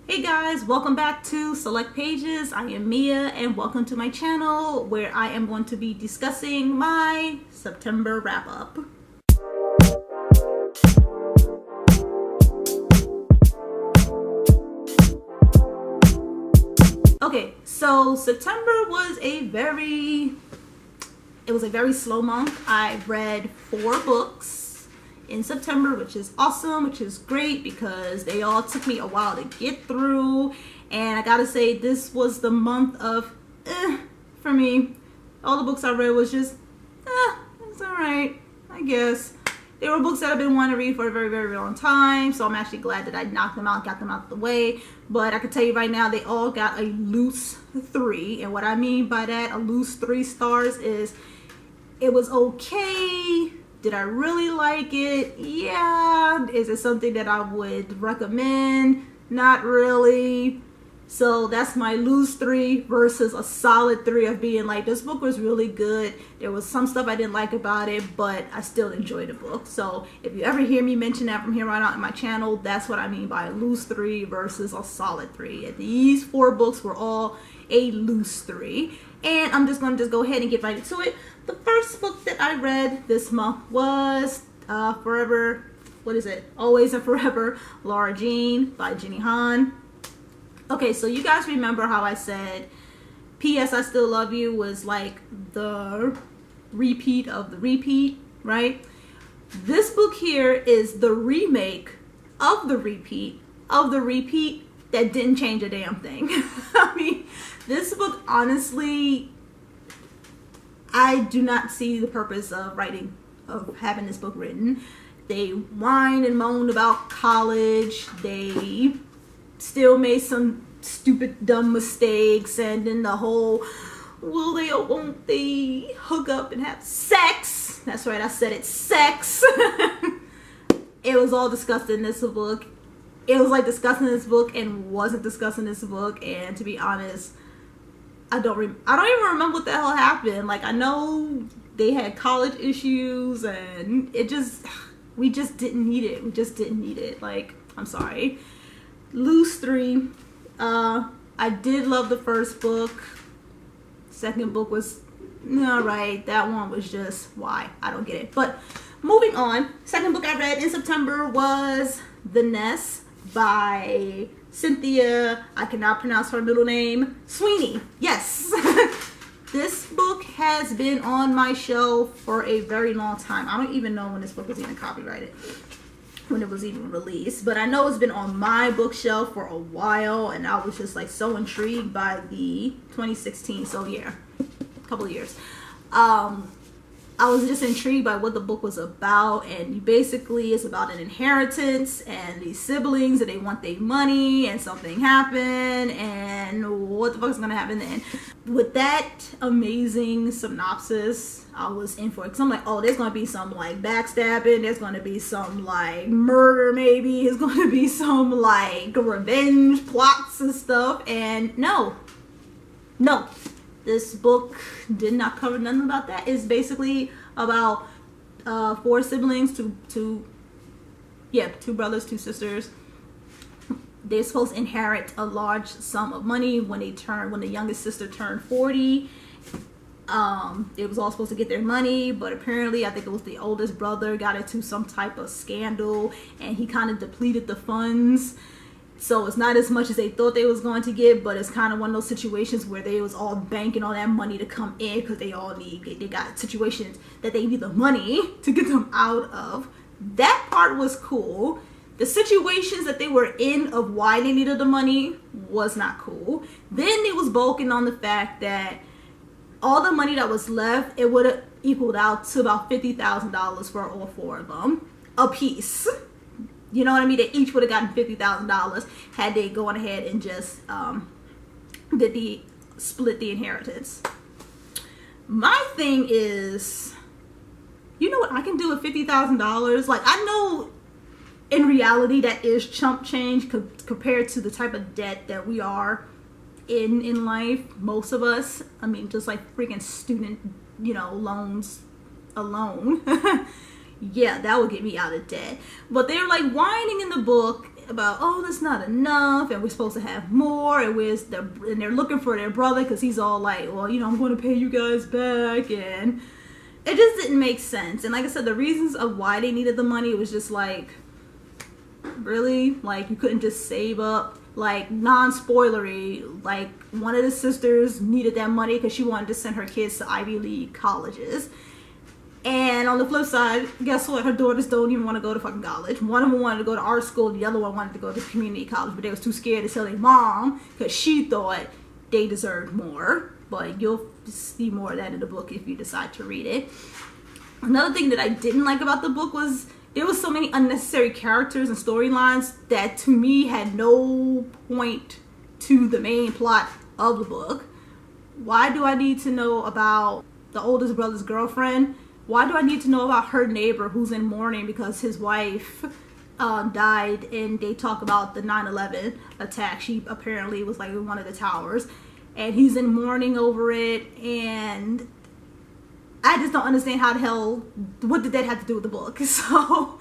Hey guys, welcome back to Select Pages. I am Mia and welcome to my channel where I am going to be discussing my September wrap-up. Okay, so September was a very slow month. I read 4 books in September, which is awesome, which is great because they all took me a while to get through. And I gotta say, this was the month of for me. All the books I read was just it's alright, I guess. They were books that I've been wanting to read for a very, very long time, so I'm actually glad that I knocked them out, got them out of the way. But I can tell you right now, they all got a loose 3. And what I mean by that, a loose 3 stars, is it was okay. Did I really like it? Yeah. Is it something that I would recommend? Not really. So that's my loose 3 versus a solid 3 of being like, this book was really good. There was some stuff I didn't like about it, but I still enjoyed the book. So if you ever hear me mention that from here on out in my channel, that's what I mean by a loose 3 versus a solid 3. And these 4 books were all a loose 3. And I'm just going to go ahead and get right into it. The first book that I read this month was Forever, what is it? Always and Forever, Laura Jean by Jenny Han. Okay, so you guys remember how I said P.S. I Still Love You was like the repeat of the repeat, right? This book here is the remake of the repeat that didn't change a damn thing. I mean, this book, honestly, I do not see the purpose of having this book written. They whined and moaned about college. They still made some stupid, dumb mistakes. And then the whole, will they or won't they hook up and have sex? That's right, I said it, sex. It was all discussed in this book. It was like discussing this book and wasn't discussing this book. And to be honest, I don't even remember what the hell happened. Like, I know they had college issues and we just didn't need it. We just didn't need it. Like, I'm sorry. Loose 3. I did love the first book. Second book was alright. That one was just, why? I don't get it. But moving on. Second book I read in September was The Nest by Cynthia, I cannot pronounce her middle name, Sweeney. Yes. This book has been on my shelf for a very long time. I don't even know when this book was even copyrighted, when it was even released, but I know it's been on my bookshelf for a while, and I was just like so intrigued by the 2016, so yeah, a couple of years. I was just intrigued by what the book was about, and basically it's about an inheritance and these siblings, and they want their money, and something happened, and what the fuck is gonna happen then? With that amazing synopsis, I was in for it, because I'm like, oh, there's gonna be some like backstabbing, there's gonna be some like murder, maybe there's gonna be some like revenge plots and stuff, and no. This book did not cover nothing about that. It's basically about 4 siblings, two brothers, 2 sisters. They're supposed to inherit a large sum of money when the youngest sister turned 40. They was all supposed to get their money, but apparently I think it was the oldest brother got into some type of scandal and he kind of depleted the funds. So it's not as much as they thought they was going to get, but it's kind of one of those situations where they was all banking all that money to come in because they got situations that they need the money to get them out of. That part was cool. The situations that they were in of why they needed the money was not cool. Then it was bulking on the fact that all the money that was left, it would have equaled out to about $50,000 for all 4 of them a piece. You know what I mean? They each would have gotten $50,000 had they gone ahead and just split the inheritance. My thing is, you know what I can do with $50,000? Like, I know in reality that is chump change compared to the type of debt that we are in life. Most of us, I mean, just like freaking student, loans alone. Yeah, that would get me out of debt. But they're like whining in the book about, oh, that's not enough, and we're supposed to have more, and they're looking for their brother because he's all like, well, you know, I'm going to pay you guys back, and it just didn't make sense. And like I said, the reasons of why they needed the money was just like, really? Like, you couldn't just save up? Like, non-spoilery, like, one of the sisters needed that money because she wanted to send her kids to Ivy League colleges. And on the flip side, guess what? Her daughters don't even want to go to fucking college. One of them wanted to go to art school, the other one wanted to go to community college, but they was too scared to tell their mom because she thought they deserved more. But you'll see more of that in the book if you decide to read it. Another thing that I didn't like about the book was there was so many unnecessary characters and storylines that to me had no point to the main plot of the book. Why do I need to know about the oldest brother's girlfriend? Why do I need to know about her neighbor who's in mourning because his wife died, and they talk about the 9/11 attack? She apparently was like in one of the towers, and he's in mourning over it, and I just don't understand how the hell, what did that have to do with the book? So,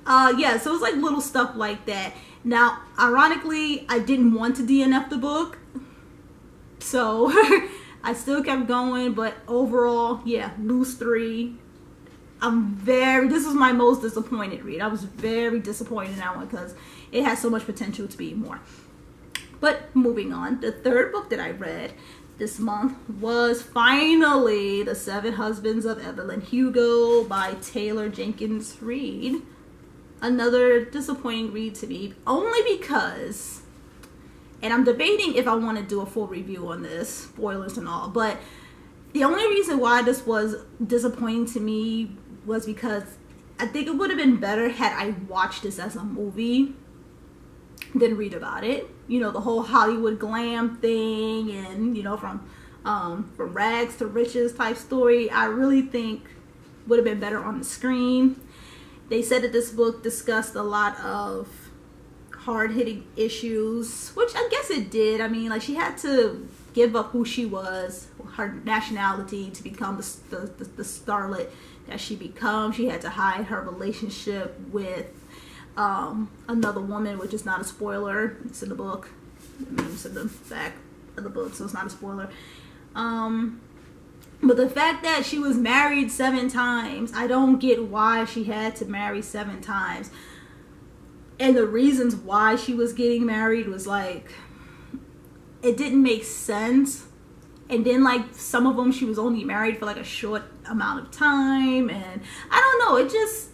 yeah, so it's like little stuff like that. Now, ironically, I didn't want to DNF the book, so I still kept going, but overall, yeah, lose 3. This was my most disappointed read. I was very disappointed in that one because it has so much potential to be more. But moving on, the third book that I read this month was finally The 7 Husbands of Evelyn Hugo by Taylor Jenkins Reid. Another disappointing read to me, only because, and I'm debating if I want to do a full review on this, spoilers and all, but the only reason why this was disappointing to me was because I think it would have been better had I watched this as a movie than read about it. You know, the whole Hollywood glam thing, and you know, from rags to riches type story, I really think would have been better on the screen. They said that this book discussed a lot of hard-hitting issues, which I guess it did. I mean, like, she had to give up who she was, her nationality, to become the starlet that she became. She had to hide her relationship with another woman, which is not a spoiler. It's in the book. I mean, it's in the back of the book, so it's not a spoiler. But the fact that she was married 7 times, I don't get why she had to marry 7 times. And the reasons why she was getting married was like, it didn't make sense. And then like some of them she was only married for like a short amount of time, and I don't know, it just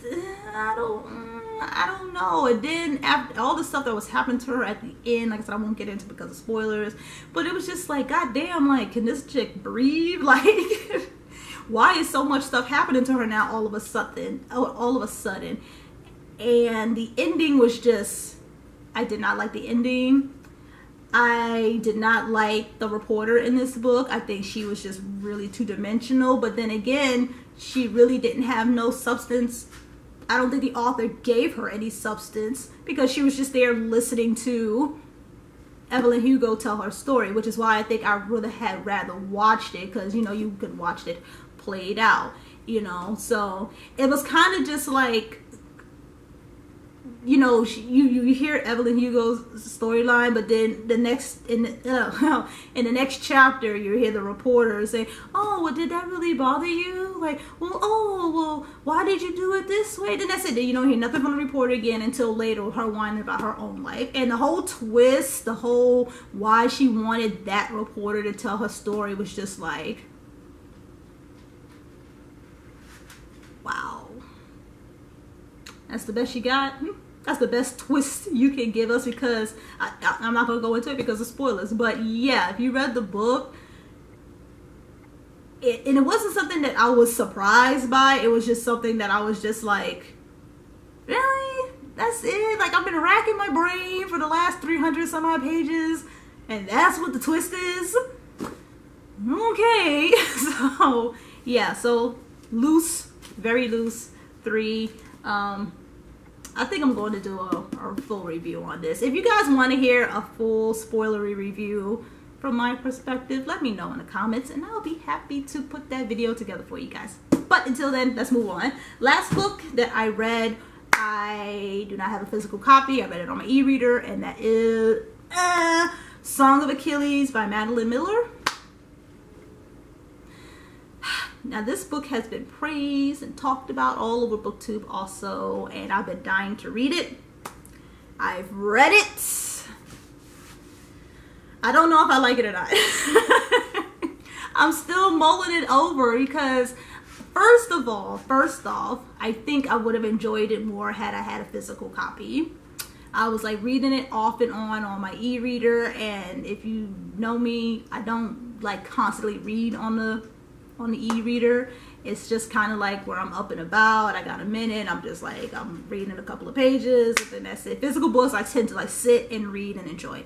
I don't know. And then after all the stuff that was happening to her at the end, like I said, I won't get into because of spoilers, but it was just like, goddamn, like, can this chick breathe? Like, why is so much stuff happening to her now all of a sudden? And the ending was just, I did not like the ending. I did not like the reporter in this book. I think she was just really two-dimensional. But then again, she really didn't have no substance. I don't think the author gave her any substance because she was just there listening to Evelyn Hugo tell her story, which is why I think I would have rather watched it, because, you know, you could watch it played out, you know. So it was kind of just like, you know, you hear Evelyn Hugo's storyline, but then in the next chapter you hear the reporter say, "Oh, well, did that really bother you? Like, well, why did you do it this way?" Then that's it. Then you don't hear nothing from the reporter again until later, her whining about her own life. And the whole twist, the whole why she wanted that reporter to tell her story was just like, wow, that's the best you got? That's the best twist you can give us, because I'm not going to go into it because of spoilers. But yeah, if you read the book, and it wasn't something that I was surprised by. It was just something that I was just like, really? That's it? Like, I've been racking my brain for the last 300 some odd pages, and that's what the twist is? Okay. So, yeah. So, loose, very loose, 3. I think I'm going to do a full review on this. If you guys want to hear a full spoilery review from my perspective, let me know in the comments, and I'll be happy to put that video together for you guys. But until then, let's move on. Last book that I read I do not have a physical copy. I read it on my e-reader, and that is Song of Achilles by Madeline Miller. Now, this book has been praised and talked about all over BookTube also, and I've been dying to read it. I've read it. I don't know if I like it or not. I'm still mulling it over because first off, I think I would have enjoyed it more had I had a physical copy. I was like reading it off and on my e-reader, and if you know me, I don't like constantly read on the e-reader. It's just kind of like where I'm up and about, I got a minute, I'm just like, I'm reading a couple of pages, and then that's it. Physical books, I tend to like sit and read and enjoy.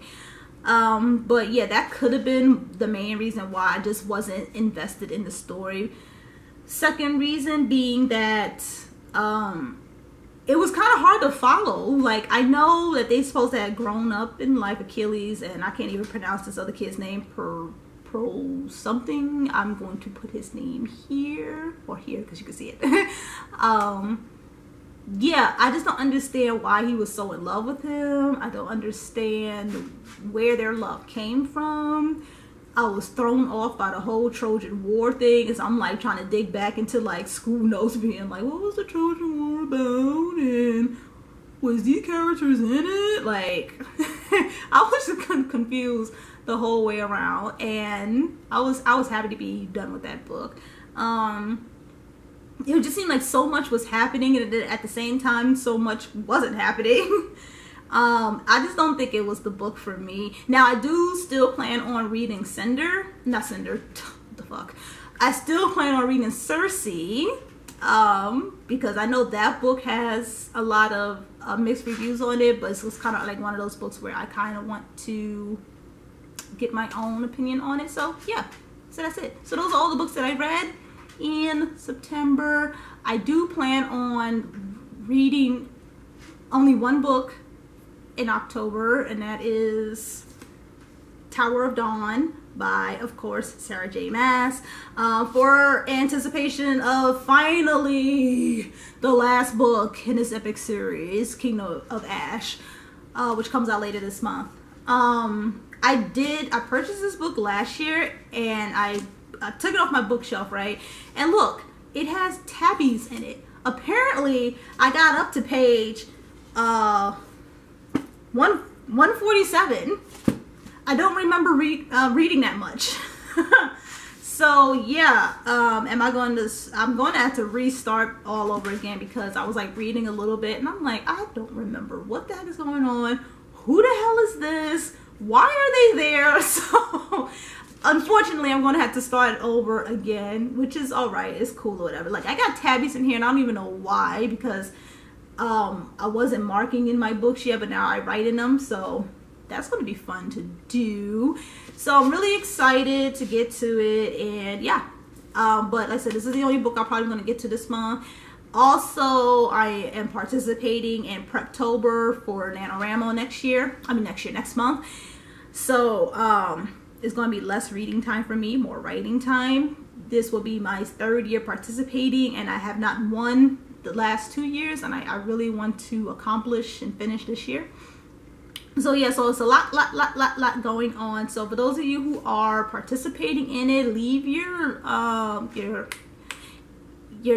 But yeah, that could have been the main reason why I just wasn't invested in the story. Second reason being that it was kind of hard to follow. Like, I know that they supposed to have grown up in life, Achilles, and I can't even pronounce this other kid's name, Pro something. I'm going to put his name here, or here because you can see it. Yeah, I just don't understand why he was so in love with him. I don't understand where their love came from. I was thrown off by the whole Trojan War thing, as I'm like trying to dig back into like school notes, being like, what was the Trojan War about, and was these characters in it? Like, I was just confused the whole way around, and I was happy to be done with that book. It just seemed like so much was happening, and at the same time so much wasn't happening. I just don't think it was the book for me. Now, I do still plan on reading what the fuck, I still plan on reading Circe, because I know that book has a lot of mixed reviews on it, but it's kind of like one of those books where I kind of want to get my own opinion on it. So yeah, so that's it. So those are all the books that I read in September. I do plan on reading only one book in October, and that is Tower of Dawn by, of course, Sarah J. Maas, for anticipation of finally the last book in this epic series, Kingdom of Ash, which comes out later this month. I purchased this book last year, and I took it off my bookshelf, right? And look, it has tabbies in it. Apparently, I got up to page 147. I don't remember reading that much. So yeah, I'm going to have to restart all over again, because I was like reading a little bit and I'm like, I don't remember what the heck is going on. Who the hell is this? Why are they there? So unfortunately, I'm going to have to start over again, which is all right. It's cool or whatever. Like, I got tabbies in here and I don't even know why, because I wasn't marking in my books yet, but now I write in them, so that's going to be fun to do. So I'm really excited to get to it, and yeah, but like I said, this is the only book I'm probably going to get to this month. Also, I am participating in Preptober for NaNoWriMo next month. So it's going to be less reading time for me, more writing time. This will be my 3rd year participating, and I have not won the last 2 years, and I really want to accomplish and finish this year. So yeah, so it's a lot going on. So for those of you who are participating in it, leave your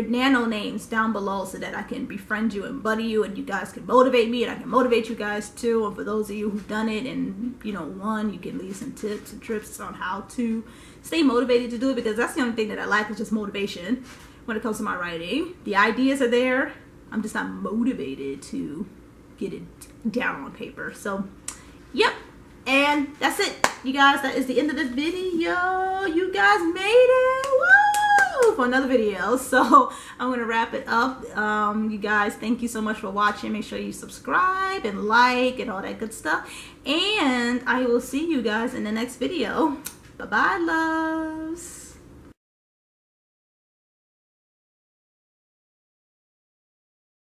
nano names down below so that I can befriend you and buddy you, and you guys can motivate me and I can motivate you guys too. And for those of you who've done it and won, you can leave some tips and trips on how to stay motivated to do it, because that's the only thing that I lack is just motivation when it comes to my writing. The ideas are there, I'm just not motivated to get it down on paper. So yep, and that's it, you guys. That is the end of this video. You guys made it. Woo! For another video. So I'm gonna wrap it up. You guys, thank you so much for watching. Make sure you subscribe and like and all that good stuff, and I will see you guys in the next video. Bye bye, loves.